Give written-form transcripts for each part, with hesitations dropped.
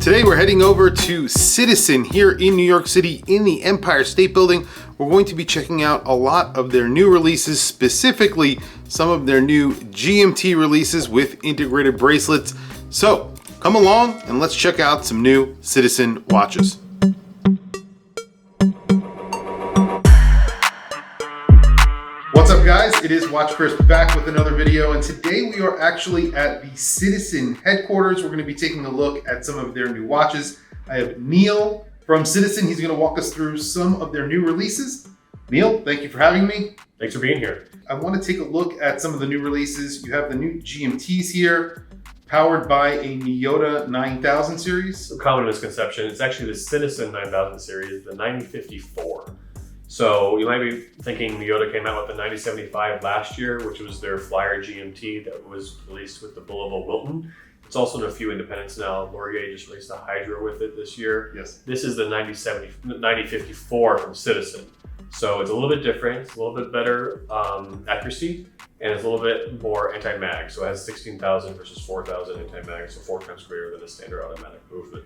Today we're heading over to Citizen here in New York City in the Empire State Building. We're going to be checking out a lot of their new releases, specifically some of their new GMT releases with integrated bracelets. So come along and let's check out some new Citizen watches. What's up guys, it is Watch Chris back with another video, and today we are actually at the Citizen headquarters. We're going to be taking a look at some of their new watches. I have Neil from Citizen. He's going to walk us through some of their new releases. Neil, thank you for having me. Thanks for being here. I want to take a look at some of the new releases. You have the new GMTs here, powered by a Miyota 9000 series. A common misconception, it's actually the Citizen 9000 series, the 9054. So you might be thinking Miyota came out with the 9075 last year, which was their flyer GMT that was released with the Bulova Wilton. It's also in a few independents now. Laurier just released a Hydra with it this year. Yes. This is the 9054 from Citizen. So it's a little bit different, it's a little bit better accuracy, and it's a little bit more anti-mag. So it has 16,000 versus 4,000 anti-mag, so 4 times greater than a standard automatic movement.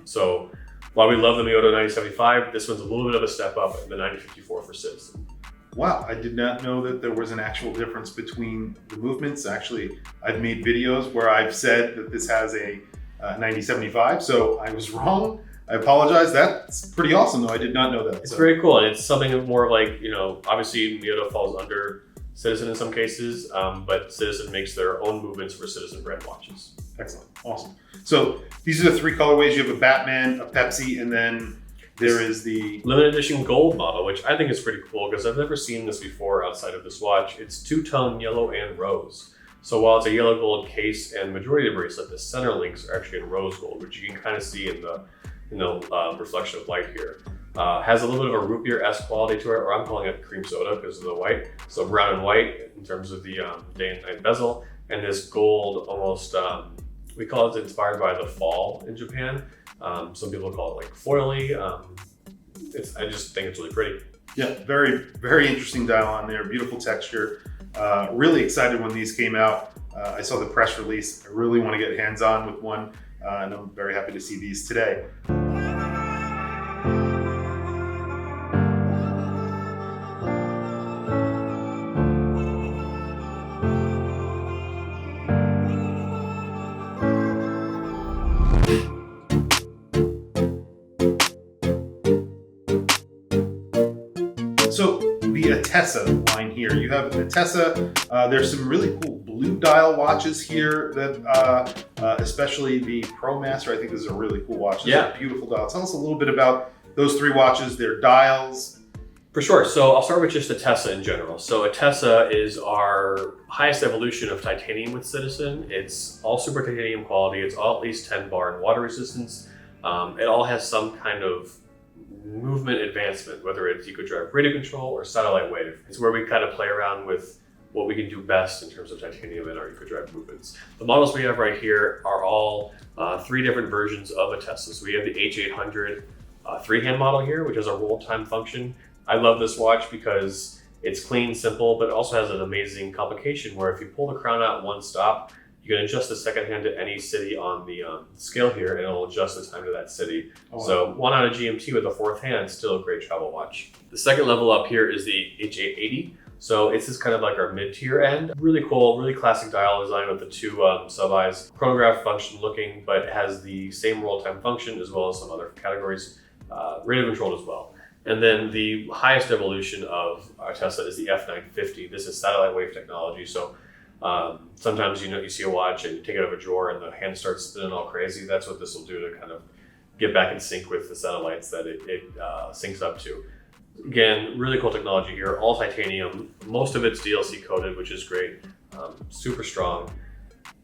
So while we love the Miyota 9075, this one's a little bit of a step up in the 9054 for Citizen. Wow, I did not know that there was an actual difference between the movements. Actually, I've made videos where I've said that this has a 9075, so I was wrong. I apologize. That's pretty awesome though. I did not know that. It's very cool, and it's something more like, you know, obviously Miyota falls under Citizen in some cases, but Citizen makes their own movements for Citizen brand watches. Excellent, awesome. So these are the three colorways. You have a Batman, a Pepsi, and then there is the limited edition gold model, which I think is pretty cool because I've never seen this before outside of this watch. It's two-tone yellow and rose. So while it's a yellow gold case and majority of the bracelet, the center links are actually in rose gold, which you can kind of see in the reflection of light here. Has a little bit of a root beer-esque quality to it, or I'm calling it cream soda because of the white. So brown and white in terms of the day and night bezel, and this gold almost, we call it inspired by the fall in Japan. Some people call it like foily. I just think it's really pretty. Yeah, very, very interesting dial on there. Beautiful texture. Really excited when these came out. I saw the press release. I really want to get hands-on with one, and I'm very happy to see these today. So the Atessa line here, you have the Atessa. There's some really cool blue dial watches here that, especially the Promaster, I think this is a really cool watch. This is a beautiful dial. Tell us a little bit about those three watches, their dials. For sure. So I'll start with just Atessa in general. So Atessa is our highest evolution of titanium with Citizen. It's all super titanium quality. It's all at least 10 bar in water resistance. It all has some kind of movement advancement, whether it's eco-drive radio control or satellite wave. It's where we kind of play around with what we can do best in terms of titanium and our eco-drive movements. The models we have right here are all three different versions of Atessa. So we have the H800 three-hand model here, which has a roll time function. I love this watch because it's clean, simple, but it also has an amazing complication where if you pull the crown out one stop, you can adjust the second hand to any city on the scale here, and it'll adjust the time to that city. Oh, wow. So one on a GMT with a fourth hand, still a great travel watch. The second level up here is the H880. So it's just kind of like our mid-tier end. Really cool, really classic dial design with the two sub-eyes. Chronograph function looking, but it has the same roll time function as well as some other categories, radio controlled as well. And then the highest evolution of Atessa is the F950. This is satellite wave technology. So sometimes you see a watch and you take it out of a drawer and the hand starts spinning all crazy. That's what this will do to kind of get back in sync with the satellites that it syncs up to. Again, really cool technology here, all titanium. Most of it's DLC coated, which is great, super strong.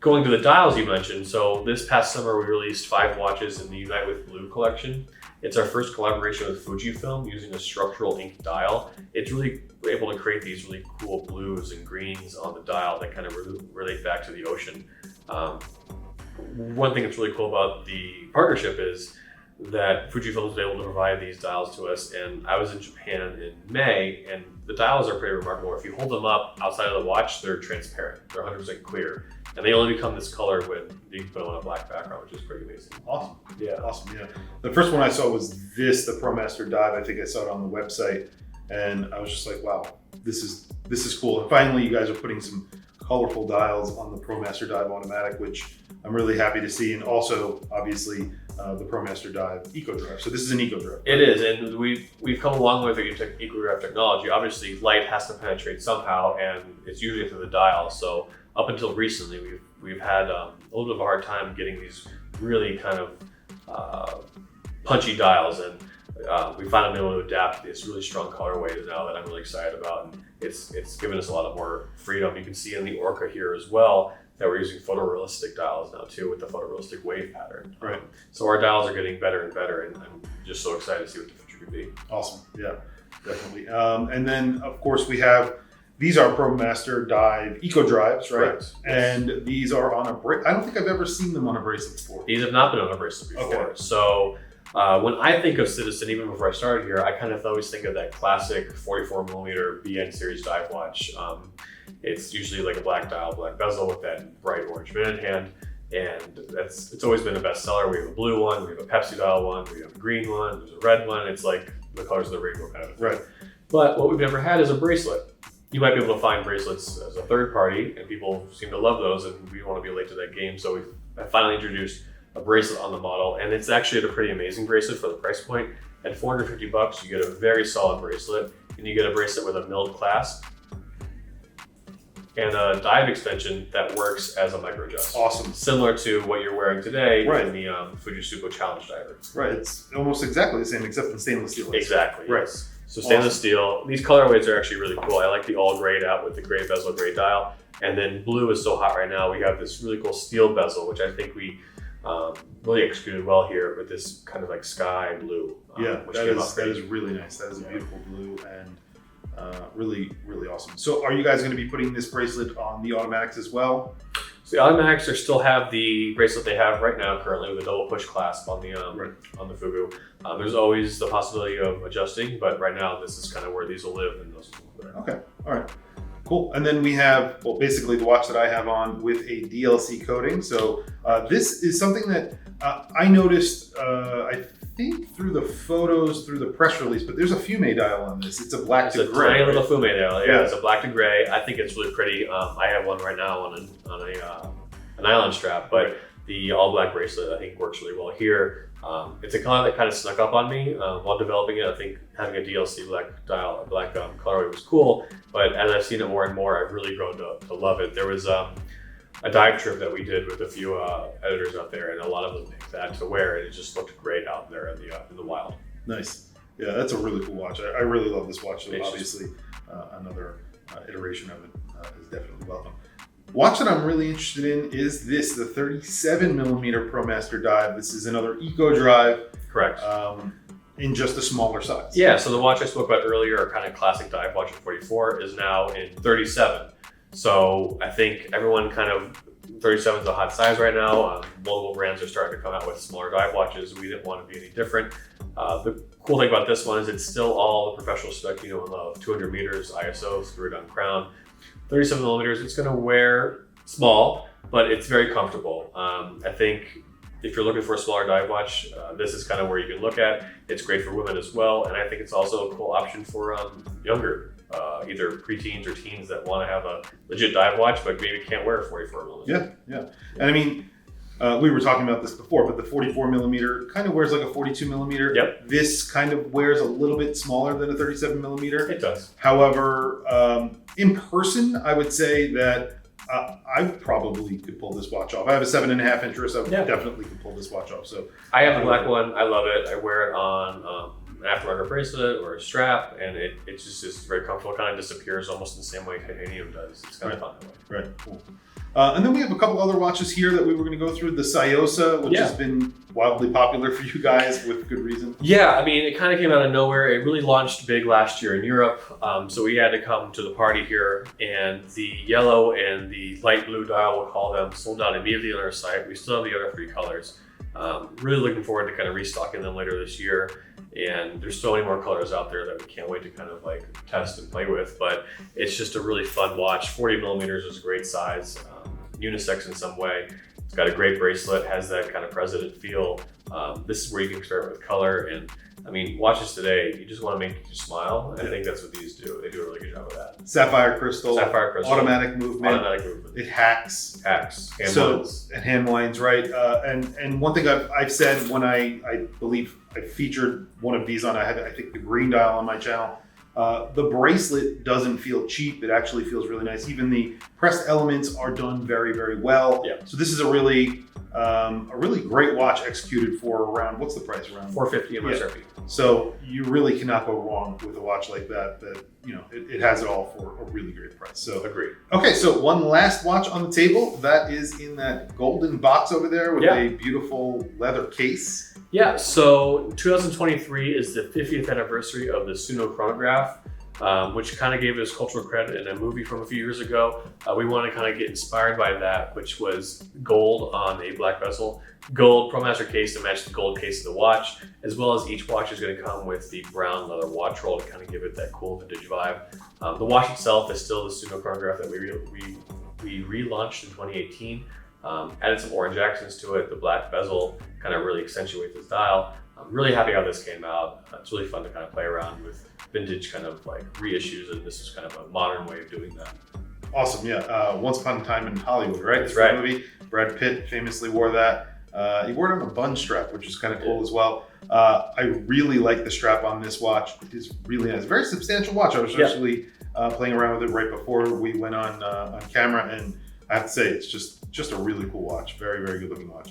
Going to the dials you mentioned, so this past summer we released 5 watches in the Unite with Blue collection. It's our first collaboration with Fujifilm using a structural ink dial. It's really able to create these really cool blues and greens on the dial that kind of relate back to the ocean. One thing that's really cool about the partnership is that Fujifilm was able to provide these dials to us, and I was in Japan in May, and the dials are pretty remarkable. If you hold them up outside of the watch, they're transparent. They're 100% clear. And they only become this color when you can put them on a black background, which is pretty amazing. Awesome. Yeah. Awesome. Yeah. The first one I saw was the Promaster dive. I think I saw it on the website, and I was just like, wow, this is cool. And finally, you guys are putting some colorful dials on the Promaster Dive Automatic, which I'm really happy to see. And also, obviously, the Promaster Dive Eco Drive. So this is an Eco Drive. It is, and we've come a long way with the Eco Drive technology. Obviously, light has to penetrate somehow, and it's usually through the dial. So up until recently, we've had a little bit of a hard time getting these really kind of punchy dials, and we finally been able to adapt to this really strong colorway now that I'm really excited about, and it's given us a lot of more freedom. You can see in the Orca here as well that we're using photorealistic dials now too, with the photorealistic wave pattern. Right. So our dials are getting better and better, and I'm just so excited to see what the future could be. Awesome. Yeah, definitely. And then of course we have, these are Promaster Dive Eco Drives, right? Correct. And these are on I don't think I've ever seen them on a bracelet before. These have not been on a bracelet before. Okay. So when I think of Citizen, even before I started here, I kind of always think of that classic 44mm BN series dive watch. It's usually like a black dial, black bezel with that bright orange minute hand, and it's always been a bestseller. We have a blue one, we have a Pepsi dial one, we have a green one, there's a red one. It's like the colors of the rainbow kind of thing. Right. But what we've never had is a bracelet. You might be able to find bracelets as a third party, and people seem to love those, and we want to be late to that game. So we've finally introduced a bracelet on the model, and it's actually a pretty amazing bracelet for the price point. At $450, you get a very solid bracelet, and you get a bracelet with a milled clasp and a dive extension that works as a micro adjust. Awesome. Similar to what you're wearing today Right. in the Fujitsuko Challenge Diver. Right. It's almost exactly the same, except in stainless steel. Exactly. Right. Yes. So stainless steel. These colorways are actually really cool. I like the all grayed out with the gray bezel, gray dial. And then blue is so hot right now. We have this really cool steel bezel, which I think we really executed well here with this kind of like sky blue. Yeah, which that came out great. is really nice. That is a beautiful blue, and really, really awesome. So are you guys going to be putting this bracelet on the automatics as well? So the automatics still have the bracelet they have right now currently with a double push clasp on the on the Fugu. There's always the possibility of adjusting, but right now this is kind of where these will live, and those will live there. Okay, all right, cool. And then we have, well, basically the watch that I have on with a DLC coating. So this is something that I noticed, I think through the photos, through the press release, but there's a fume dial on this. It's a black to It's a gray. tiny little fume dial. Yeah, Yeah. it's a black to gray. I think it's really pretty. I have one right now on a nylon strap, but the all black bracelet I think works really well here. It's a color that kind of snuck up on me while developing it. I think having a DLC black dial, black colorway was cool, but as I've seen it more and more, I've really grown to love it. There was a dive trip that we did with a few editors out there, and a lot of them picked that to wear, and it just looked great out there in the wild. Nice. Yeah, that's a really cool watch. I really love this watch. So It's obviously, another iteration of it is definitely welcome. Watch that I'm really interested in is this, the 37mm Promaster Dive. This is another Eco Drive Correct. in just a smaller size. Yeah, so the watch I spoke about earlier, a kind of classic dive watch in 44, is now in 37. So I think everyone kind of, 37 is a hot size right now. Multiple brands are starting to come out with smaller dive watches. We didn't want to be any different. The cool thing about this one is it's still all the professional spec you know and love. 200 meters ISO, screwed on crown. 37 millimeters, it's going to wear small, but it's very comfortable. I think if you're looking for a smaller dive watch, this is kind of where you can look at. It's great for women as well, and I think it's also a cool option for younger, either preteens or teens that want to have a legit dive watch, but maybe can't wear a 44 millimeter. Yeah. And I mean, we were talking about this before, but the 44mm kind of wears like a 42mm. Yep. This kind of wears a little bit smaller than a 37mm. It does. However, in person, I would say that I probably could pull this watch off. I have a 7.5 inch wrist. I definitely could pull this watch off. So I have the black one. I love it. I wear it on an aftermarket bracelet or a strap, and it just is very comfortable. It kind of disappears almost in the same way titanium does. It's kind of fun that way. Right, cool. And then we have a couple other watches here that we were going to go through. The Tsuyosa, which has been wildly popular for you guys with good reason. Yeah, I mean, it kind of came out of nowhere. It really launched big last year in Europe, so we had to come to the party here. And the yellow and the light blue dial, we'll call them, sold out immediately on our site. We still have the other three colors. Really looking forward to kind of restocking them later this year. And there's so many more colors out there that we can't wait to kind of like test and play with. But it's just a really fun watch. 40 millimeters is a great size. unisex in some way. It's got a great bracelet, has that kind of president feel. This is where you can experiment with color. And I mean, watches today, you just want to make you smile. And I think that's what these do. They do a really good job of that. Sapphire crystal, automatic movement. It hacks. Hand winds. And hand winds, right? And one thing I've said when I believe I featured one of these on, I think the green dial on my channel. The bracelet doesn't feel cheap. It actually feels really nice. Even the pressed elements are done very, very well. Yeah. So this is a really great watch executed for around, what's the price? Around $450 MSRP. Yeah. So you really cannot go wrong with a watch like that. That, you know, it has it all for a really great price. So agreed. Okay, so one last watch on the table. That is in that golden box over there with a beautiful leather case. Yeah, so 2023 is the 50th anniversary of the Suno Chronograph, which kind of gave us cultural credit in a movie from a few years ago. We want to kind of get inspired by that, which was gold on a black bezel, gold Promaster case to match the gold case of the watch, as well as each watch is going to come with the brown leather watch roll to kind of give it that cool vintage vibe. The watch itself is still the Suno Chronograph that we relaunched in 2018. Added some orange accents to it. The black bezel kind of really accentuates the style. I'm really happy how this came out. It's really fun to kind of play around with vintage kind of like reissues, and this is kind of a modern way of doing that. Awesome, yeah. Once Upon a Time in Hollywood, right? That's right. Movie. Brad Pitt famously wore that. He wore it on a bun strap, which is kind of cool as well. I really like the strap on this watch. It is really nice. Very substantial watch. I was actually playing around with it right before we went on camera, and I have to say it's just a really cool watch. Very, very good looking watch.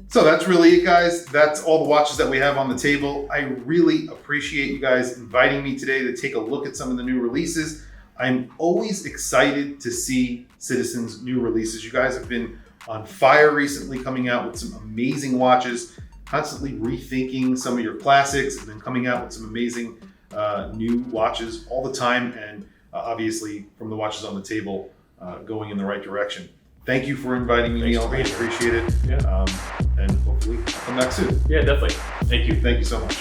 So that's really it, guys. That's all the watches that we have on the table. I really appreciate you guys inviting me today to take a look at some of the new releases. I'm always excited to see Citizen's new releases. You guys have been on fire recently, coming out with some amazing watches, constantly rethinking some of your classics, and then coming out with some amazing new watches all the time. And obviously, from the watches on the table, going in the right direction. Thank you for inviting me, Neil. I appreciate it. Yeah. And hopefully I'll come back soon. Yeah, definitely. Thank you. Thank you so much.